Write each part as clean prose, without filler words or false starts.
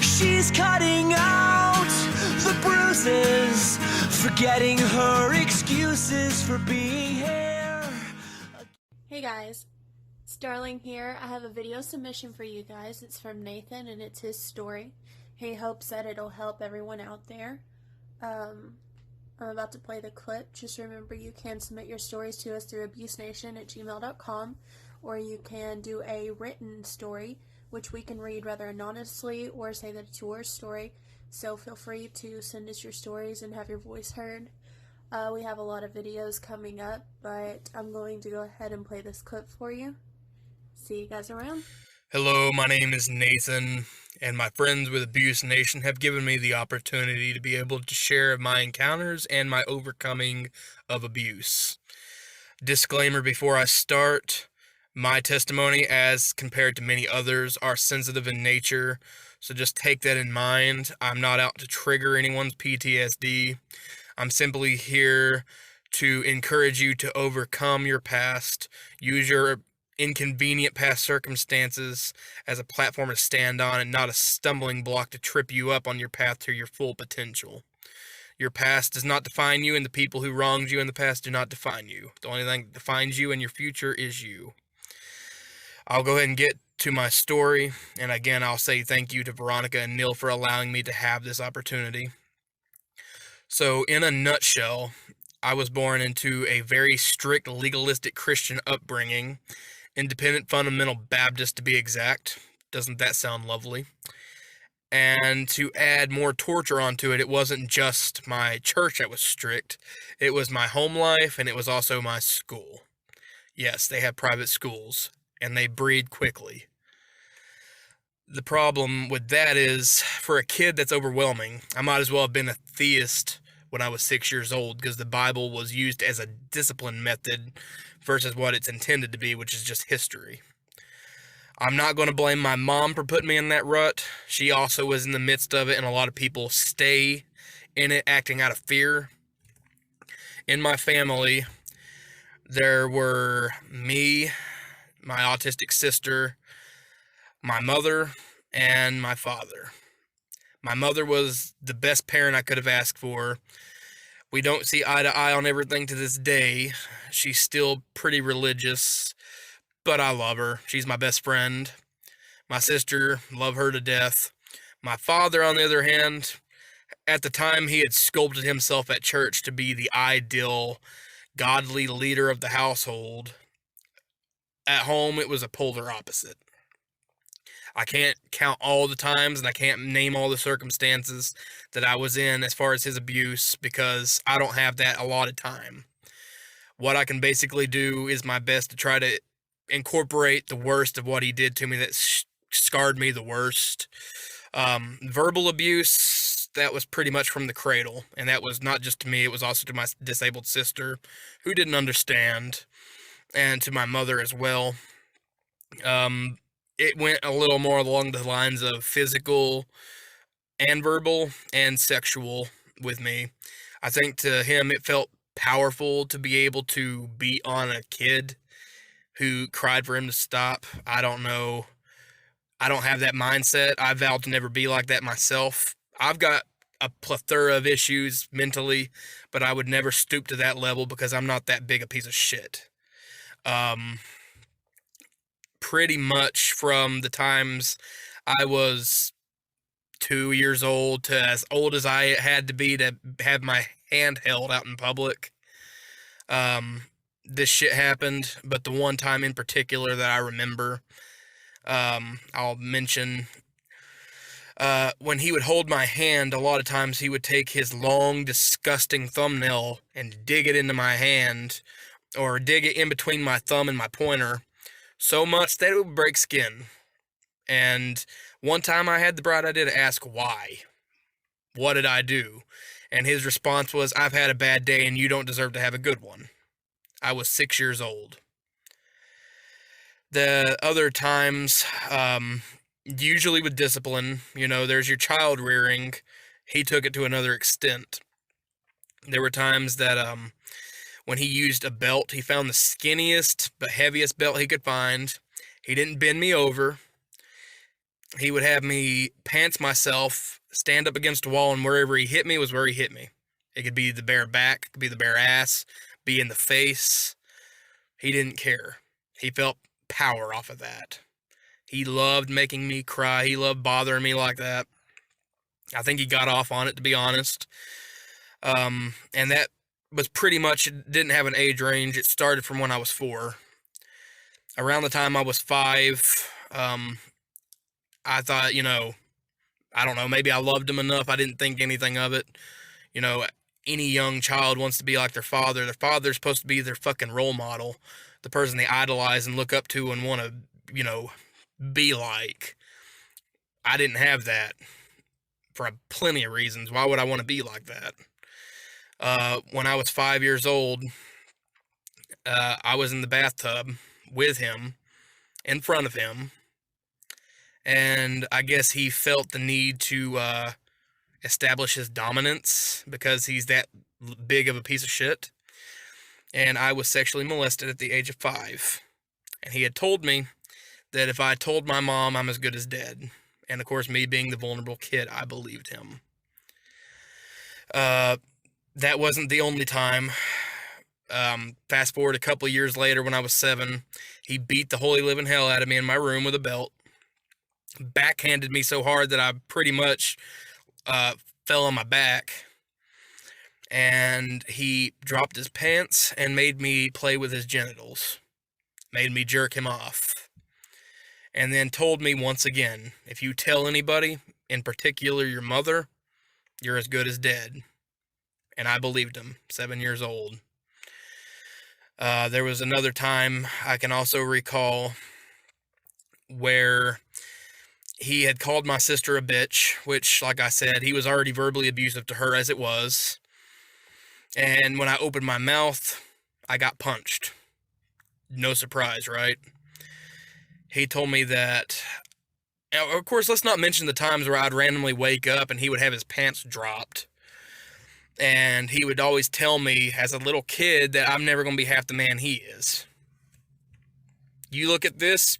She's cutting out the bruises, forgetting her excuses for being here. Hey guys, it's Darling here. I have a video submission for you guys. It's from Nathan and it's his story. He hopes that it'll help everyone out there. I'm about to play the clip. Just remember you can submit your stories to us through AbuseNation@gmail.com, or you can do a written story which we can read rather anonymously or say that it's your story. So feel free to send us your stories and have your voice heard. We have a lot of videos coming up, but I'm going to go ahead and play this clip for you. See you guys around. Hello, my name is Nathan, and my friends with AbuseNation have given me the opportunity to be able to share my encounters and my overcoming of abuse. Disclaimer before I start, my testimony, as compared to many others, are sensitive in nature, so just take that in mind. I'm not out to trigger anyone's PTSD. I'm simply here to encourage you to overcome your past, use your inconvenient past circumstances as a platform to stand on and not a stumbling block to trip you up on your path to your full potential. Your past does not define you, and the people who wronged you in the past do not define you. The only thing that defines you and your future is you. I'll go ahead and get to my story, and again, I'll say thank you to Veronica and Neil for allowing me to have this opportunity. So, in a nutshell, I was born into a very strict, legalistic Christian upbringing, independent fundamental Baptist to be exact. Doesn't that sound lovely? And to add more torture onto it, it wasn't just my church that was strict. It was my home life, and it was also my school. Yes, they have private schools, and they breed quickly. The problem with that is, for a kid, that's overwhelming. I might as well have been a theist when I was 6 years old, because the Bible was used as a discipline method versus what it's intended to be, which is just history. I'm not going to blame my mom for putting me in that rut. She also was in the midst of it, and a lot of people stay in it acting out of fear. In my family, there were me, my autistic sister, my mother, and my father. My mother was the best parent I could have asked for. We don't see eye to eye on everything to this day. She's still pretty religious, but I love her. She's my best friend. My sister, love her to death. My father, on the other hand, at the time he had sculpted himself at church to be the ideal, godly leader of the household. At home, it was a polar opposite. I can't count all the times, and I can't name all the circumstances that I was in as far as his abuse, because I don't have that allotted time. What I can basically do is my best to try to incorporate the worst of what he did to me that scarred me the worst. Verbal abuse, that was pretty much from the cradle, and that was not just to me, it was also to my disabled sister, who didn't understand, and to my mother as well. It went a little more along the lines of physical and verbal and sexual with me. I think to him it felt powerful to be able to beat on a kid who cried for him to stop. I don't know. I don't have that mindset. I vowed to never be like that myself. I've got a plethora of issues mentally, but I would never stoop to that level because I'm not that big a piece of shit. Pretty much from the times I was 2 years old to as old as I had to be to have my hand held out in public, this shit happened. But the one time in particular that I remember, I'll mention, when he would hold my hand, a lot of times he would take his long, disgusting thumbnail and dig it into my hand, or dig it in between my thumb and my pointer, so much that it would break skin. And one time I had the bright idea to ask why. What did I do? And his response was, "I've had a bad day and you don't deserve to have a good one." I was 6 years old. The other times, usually with discipline, there's your child rearing. He took it to another extent. There were times that when he used a belt, he found the skinniest but heaviest belt he could find. He didn't bend me over. he would have me pants myself, stand up against a wall, and wherever he hit me was where he hit me. It could be the bare back, it could be the bare ass, be in the face. He didn't care. He felt power off of that. He loved making me cry. He loved bothering me like that. I think he got off on it, to be honest. And that was pretty much, it didn't have an age range. It started from when I was 4. Around the time I was 5, I thought, I don't know, maybe I loved him enough. I didn't think anything of it. Any young child wants to be like their father. Their father's supposed to be their fucking role model, the person they idolize and look up to and want to, be like. I didn't have that for plenty of reasons. Why would I want to be like that? When I was 5 years old, I was in the bathtub with him, in front of him, and I guess he felt the need to establish his dominance because he's that big of a piece of shit. And I was sexually molested at the age of 5. And he had told me that if I told my mom, I'm as good as dead. And of course, me being the vulnerable kid, I believed him. That wasn't the only time. Fast forward a couple years later, when I was 7, he beat the holy living hell out of me in my room with a belt. Backhanded me so hard that I pretty much fell on my back. And he dropped his pants and made me play with his genitals. Made me jerk him off. And then told me once again, if you tell anybody, in particular your mother, you're as good as dead. And I believed him, 7 years old. There was another time I can also recall where he had called my sister a bitch, which, like I said, he was already verbally abusive to her as it was. And when I opened my mouth, I got punched. No surprise, right? He told me that, of course, let's not mention the times where I'd randomly wake up and he would have his pants dropped. And he would always tell me as a little kid that I'm never going to be half the man he is. You look at this,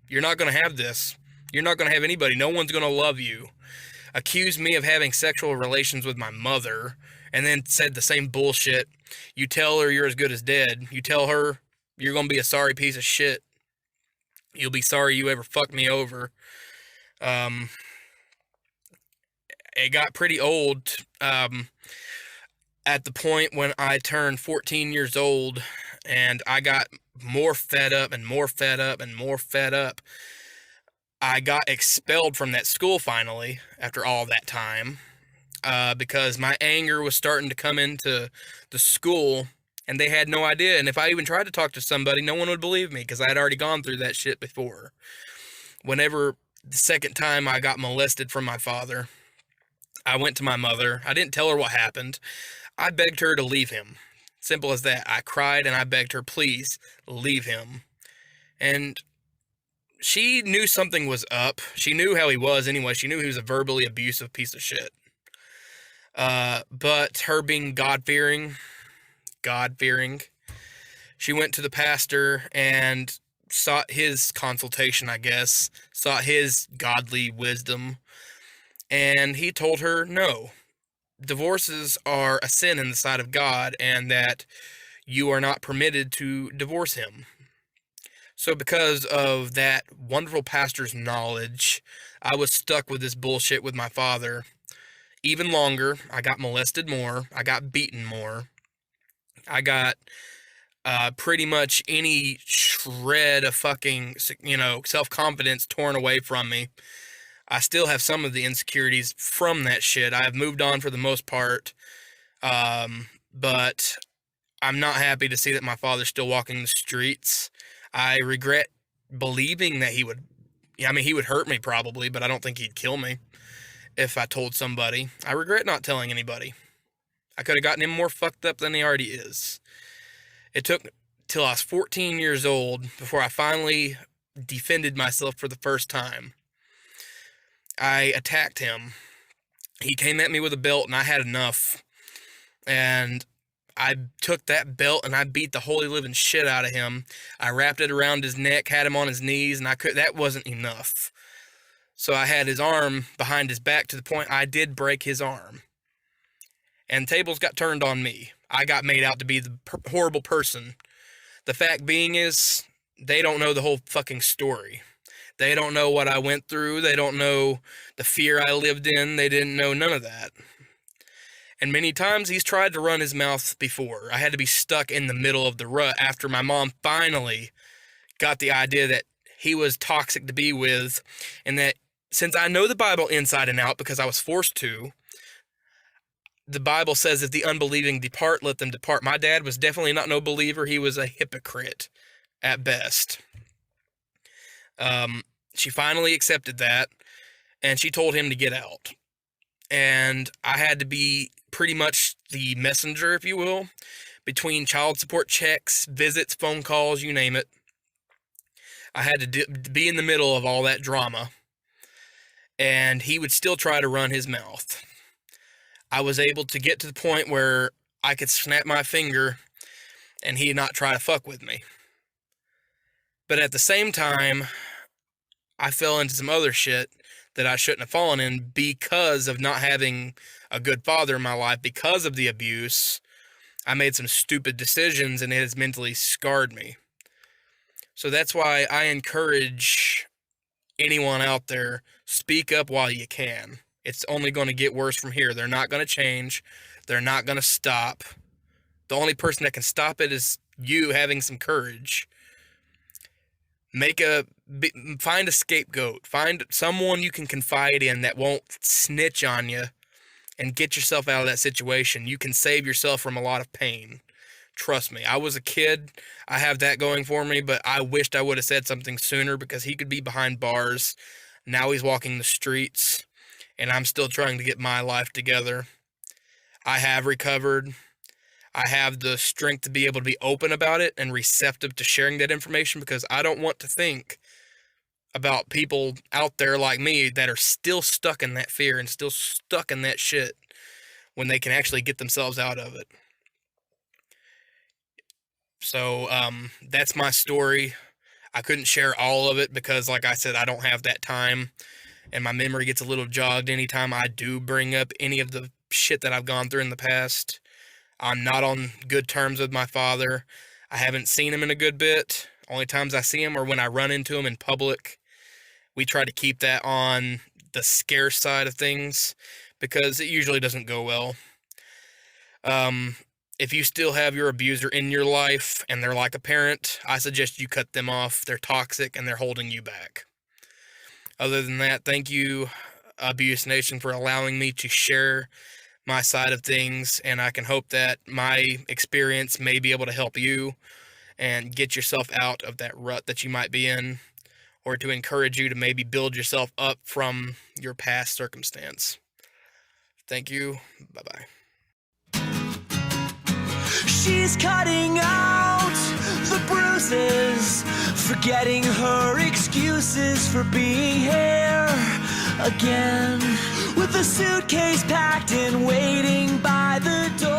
you're not going to have this. You're not going to have anybody. No one's going to love you. Accused me of having sexual relations with my mother, and then said the same bullshit. You tell her you're as good as dead. You tell her you're going to be a sorry piece of shit. You'll be sorry you ever fucked me over. It got pretty old at the point when I turned 14 years old, and I got more fed up and more fed up and more fed up. I got expelled from that school finally after all that time because my anger was starting to come into the school, and they had no idea. And if I even tried to talk to somebody, no one would believe me because I had already gone through that shit before. Whenever the second time I got molested from my father, I went to my mother. I didn't tell her what happened. I begged her to leave him. Simple as that. I cried and I begged her, please leave him. And she knew something was up. She knew how he was anyway. She knew he was a verbally abusive piece of shit. But her being God-fearing, she went to the pastor and sought his consultation, I guess, sought his godly wisdom, and he told her no. Divorces are a sin in the sight of God, and that you are not permitted to divorce him. So because of that wonderful pastor's knowledge, I was stuck with this bullshit with my father even longer. I got molested more. I got beaten more. I got pretty much any shred of fucking, self-confidence torn away from me. I still have some of the insecurities from that shit. I've moved on for the most part. But I'm not happy to see that my father's still walking the streets. I regret believing that he would hurt me probably, but I don't think he'd kill me if I told somebody. I regret not telling anybody. I could have gotten him more fucked up than he already is. It took till I was 14 years old before I finally defended myself for the first time. I attacked him. He came at me with a belt and I had enough. And I took that belt and I beat the holy living shit out of him. I wrapped it around his neck, had him on his knees, and that wasn't enough. So I had his arm behind his back to the point I did break his arm. And tables got turned on me. I got made out to be the horrible person. The fact being is, they don't know the whole fucking story. They don't know what I went through. They don't know the fear I lived in. They didn't know none of that. And many times he's tried to run his mouth before. I had to be stuck in the middle of the rut after my mom finally got the idea that he was toxic to be with, and that since I know the Bible inside and out because I was forced to, the Bible says if the unbelieving depart, let them depart. My dad was definitely not no believer. He was a hypocrite at best. She finally accepted that, and she told him to get out. And I had to be pretty much the messenger, if you will, between child support checks, visits, phone calls, you name it. I had to be in the middle of all that drama, and he would still try to run his mouth. I was able to get to the point where I could snap my finger and he'd not try to fuck with me. But at the same time, I fell into some other shit that I shouldn't have fallen in because of not having a good father in my life. Because of the abuse, I made some stupid decisions and it has mentally scarred me. So that's why I encourage anyone out there, speak up while you can. It's only going to get worse from here. They're not going to change. They're not going to stop. The only person that can stop it is you having some courage. Find a scapegoat. Find someone you can confide in that won't snitch on you, and get yourself out of that situation. You can save yourself from a lot of pain. Trust me. I was a kid. I have that going for me, but I wished I would have said something sooner because he could be behind bars. Now he's walking the streets, and I'm still trying to get my life together. I have recovered. I have the strength to be able to be open about it and receptive to sharing that information, because I don't want to think about people out there like me that are still stuck in that fear and still stuck in that shit when they can actually get themselves out of it. So that's my story. I couldn't share all of it because, like I said, I don't have that time, and my memory gets a little jogged anytime I do bring up any of the shit that I've gone through in the past. I'm not on good terms with my father. I haven't seen him in a good bit. Only times I see him are when I run into him in public. We try to keep that on the scarce side of things because it usually doesn't go well. If you still have your abuser in your life and they're like a parent, I suggest you cut them off. They're toxic and they're holding you back. Other than that, thank you, AbuseNation, for allowing me to share my side of things, and I can hope that my experience may be able to help you and get yourself out of that rut that you might be in, or to encourage you to maybe build yourself up from your past circumstance. Thank you. Bye-bye. She's cutting out the bruises, forgetting her excuses for being here again, with a suitcase packed and waiting by the door.